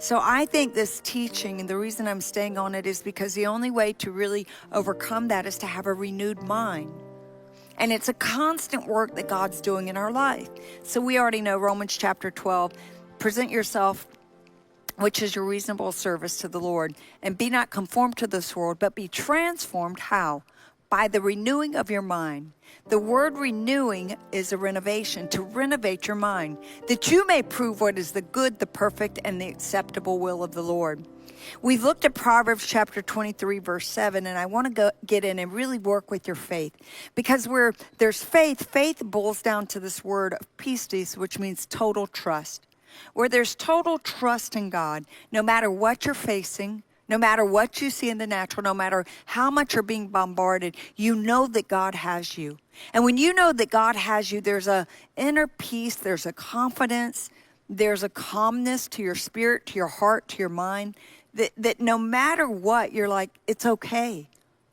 So I think this teaching, and the reason I'm staying on it is because the only way to really overcome that is to have a renewed mind. And it's a constant work that God's doing in our life. So we already know Romans chapter 12, present yourself, which is your reasonable service to the Lord, and be not conformed to this world, but be transformed. How? By the renewing of your mind. The word renewing is a renovation, to renovate your mind, that you may prove what is the good, the perfect, and the acceptable will of the Lord. We've looked at Proverbs chapter 23, verse 7, and I want to get in and really work with your faith. Because where there's faith, faith boils down to this word of PISTIS, which means total trust. Where there's total trust in God, no matter what you're facing, no matter what you see in the natural, no matter how much you're being bombarded, you know that God has you. And when you know that God has you, there's an inner peace, there's a confidence, there's a calmness to your spirit, to your heart, to your mind, that no matter what, you're like, it's okay.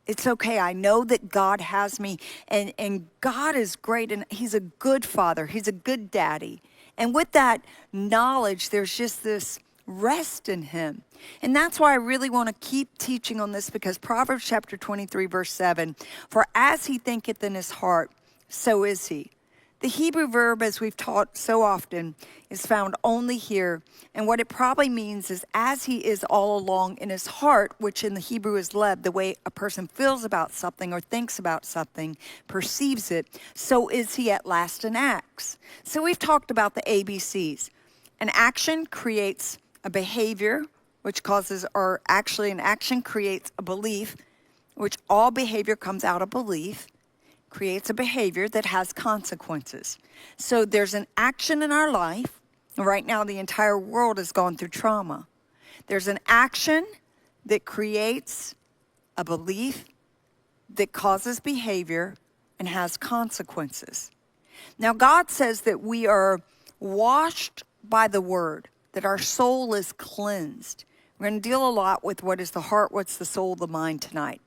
It's okay. I know that God has me, and God is great, and He's a good Father. He's a good Daddy. And with that knowledge, there's just this rest in Him. And that's why I really want to keep teaching on this, because Proverbs chapter 23, verse 7, for as he thinketh in his heart, so is he. The Hebrew verb, as we've taught so often, is found only here. And what it probably means is as he is all along in his heart, which in the Hebrew is lev, the way a person feels about something or thinks about something, perceives it, so is he at last and acts. So we've talked about the ABCs. An action creates a behavior, which causes, or actually an action creates a belief, which all behavior comes out of belief, creates a behavior that has consequences. So there's an action in our life. Right now, the entire world has gone through trauma. There's an action that creates a belief that causes behavior and has consequences. Now, God says that we are washed by the word, that our soul is cleansed. We're going to deal a lot with what is the heart, what's the soul, the mind tonight.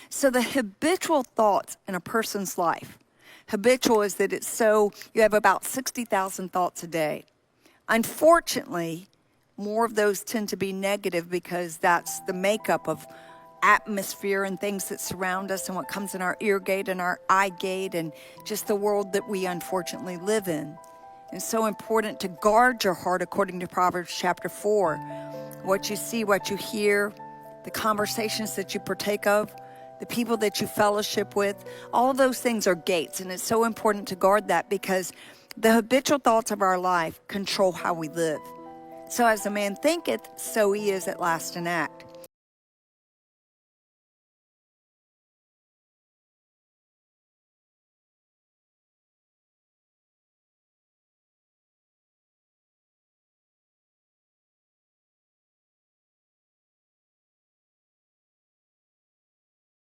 So the habitual thoughts in a person's life, habitual is that it's so, you have about 60,000 thoughts a day. Unfortunately, more of those tend to be negative because that's the makeup of atmosphere and things that surround us and what comes in our ear gate and our eye gate and just the world that we unfortunately live in. It's so important to guard your heart according to Proverbs chapter 4. What you see, what you hear, the conversations that you partake of, the people that you fellowship with, all of those things are gates. And it's so important to guard that because the habitual thoughts of our life control how we live. So as a man thinketh, so he is at last and act.